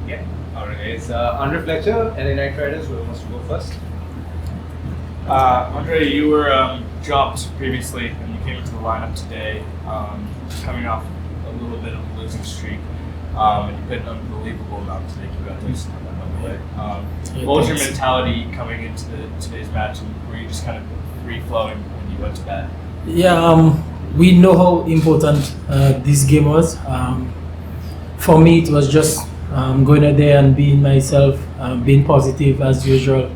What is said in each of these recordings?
Yeah. Alright guys. Under Fletcher, LA Knight Riders, who wants to go first? Andre, you were dropped previously and you came into the lineup today, coming off a little bit of a losing streak. And you put an unbelievable amount today. Congratulations on that, by the way. What was your mentality coming into today's match? And were you just kind of free-flowing when you went to bat? Yeah, we know how important this game was. For me, it was just going out there and being myself, being positive as usual.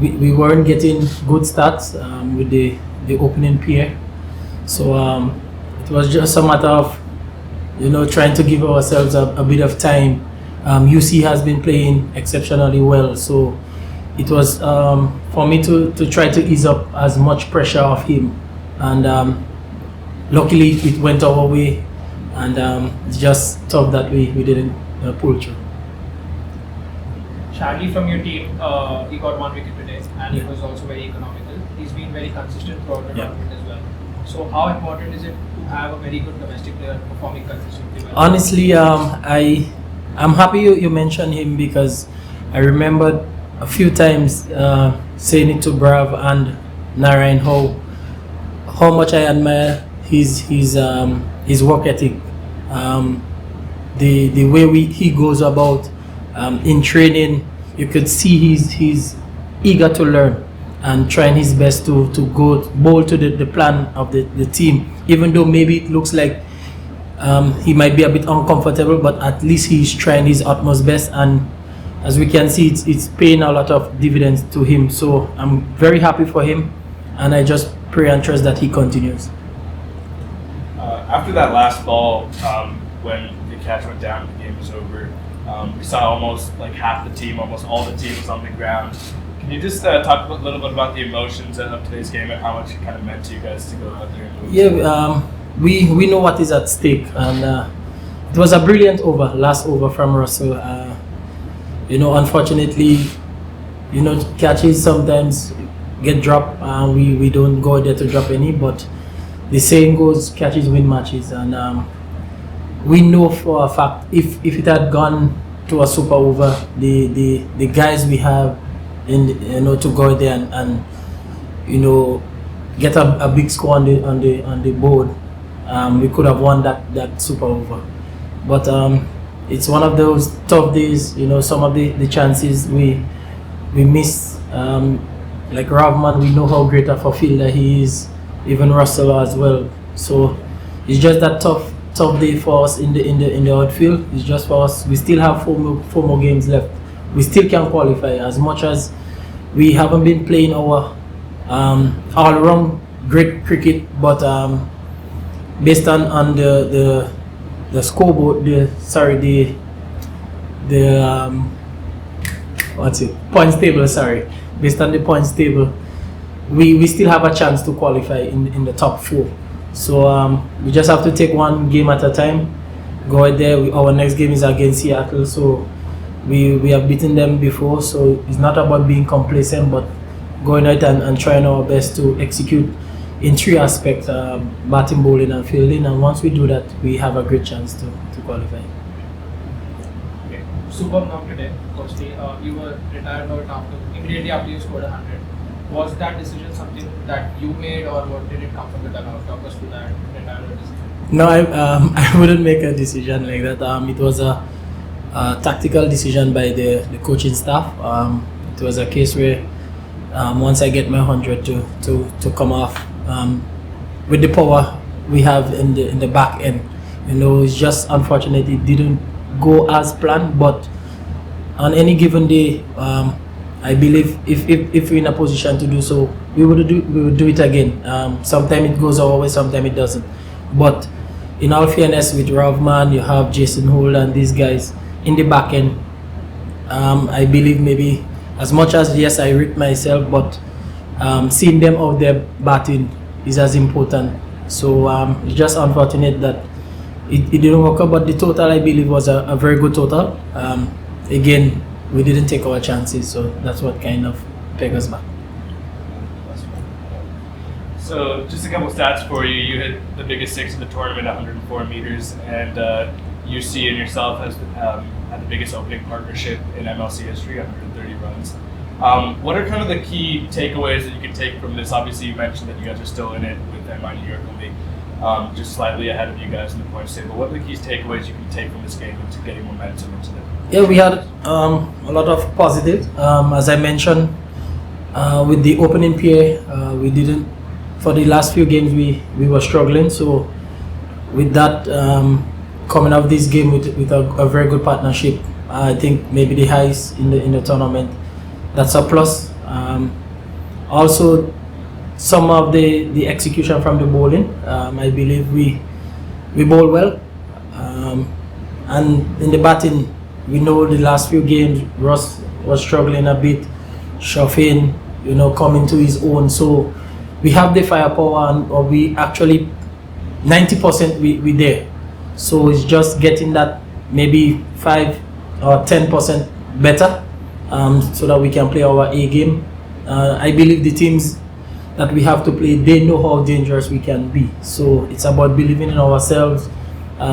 We weren't getting good stats with the opening pair, so it was just a matter of trying to give ourselves a bit of time. UC has been playing exceptionally well, so it was for me to try to ease up as much pressure off him, and luckily it went our way, and it's just tough that we didn't pull through. Shaggy from your team, he got 1 wicket today, and it was also very economical. He's been very consistent throughout the tournament as well. So how important is it to have a very good domestic player performing consistently well? Honestly, I'm happy you mentioned him, because I remember a few times saying it to Brav and Narayan how much I admire his work ethic, the way he goes about in training. You could see he's eager to learn and trying his best to go bowl to the plan of the team, even though maybe it looks like he might be a bit uncomfortable, but at least he's trying his utmost best, and as we can see, it's paying a lot of dividends to him. So I'm very happy for him, and I just pray and trust that he continues. After that last ball, when the catch went down, the game was over. We saw almost like half the team, almost all the team was on the ground. Can you just talk a little bit about the emotions of today's game and how much it kind of meant to you guys to go out there and lose? Yeah, we know what is at stake, and it was a brilliant last over from Russell. Unfortunately, catches sometimes get dropped, and we don't go there to drop any, but the saying goes, catches win matches, and we know for a fact if it had gone to a super over, the guys we have to go there and get a big score on the board, we could have won that super over. But it's one of those tough days. Some of the chances we miss, like Ravman, we know how great of a fielder he is, even Russell as well. So it's just that tough day for us in the outfield. It's just for us. We still have four more games left. We still can qualify, as much as we haven't been playing our all-round great cricket, but based on the scoreboard, points table. Sorry, based on the points table, we still have a chance to qualify in the top 4. So we just have to take one game at a time. Go out there. Our next game is against Seattle, so we have beaten them before. So it's not about being complacent, but going out and trying our best to execute in 3 aspects: batting, bowling, and fielding. And once we do that, we have a great chance to qualify. Okay. Superb knock today. Firstly, you were retired out immediately after you scored 100. Was that decision something that you made, or what did it come from the dugout? Talk us through that retirement decision. No, I wouldn't make a decision like that. It was a tactical decision by the coaching staff. It was a case where once I get my 100 to come off, with the power we have in the back end, it's just unfortunate it didn't go as planned. But on any given day, I believe if we're in a position to do so, we would do it again. Sometimes it goes our way, sometimes it doesn't. But in all fairness, with Ravman, you have Jason Hole and these guys in the back end. I believe maybe as much as, yes, I rate myself, but seeing them out there batting is as important. So it's just unfortunate that it didn't work out. But the total, I believe, was a very good total. Again, we didn't take our chances, so that's what kind of pegged us back. So just a couple stats for you. You hit the biggest 6 in the tournament, 104 meters, and you see in yourself as had the biggest opening partnership in MLC history, 130 runs. What are kind of the key takeaways that you can take from this? Obviously, you mentioned that you guys are still in it with MI New York only just slightly ahead of you guys in the points table. What are the key takeaways you can take from this game into getting momentum into it? Yeah, we had a lot of positive. As I mentioned, with the opening pair, we didn't. For the last few games, we were struggling. So with that, coming out of this game with a very good partnership, I think maybe the highest in the tournament. That's a plus. Also, some of the execution from the bowling. I believe we bowl well, and in the batting. We know the last few games, Ross was struggling a bit, Shafin, coming to his own. So we have the firepower, or we actually 90% we there. So it's just getting that maybe 5 or 10% better, so that we can play our A game. I believe the teams that we have to play, they know how dangerous we can be. So it's about believing in ourselves.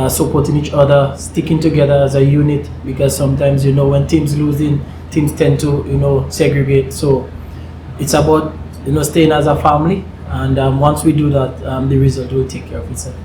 Supporting each other, sticking together as a unit, because sometimes when teams losing, teams tend to segregate. So it's about staying as a family, and once we do that, the result will take care of itself.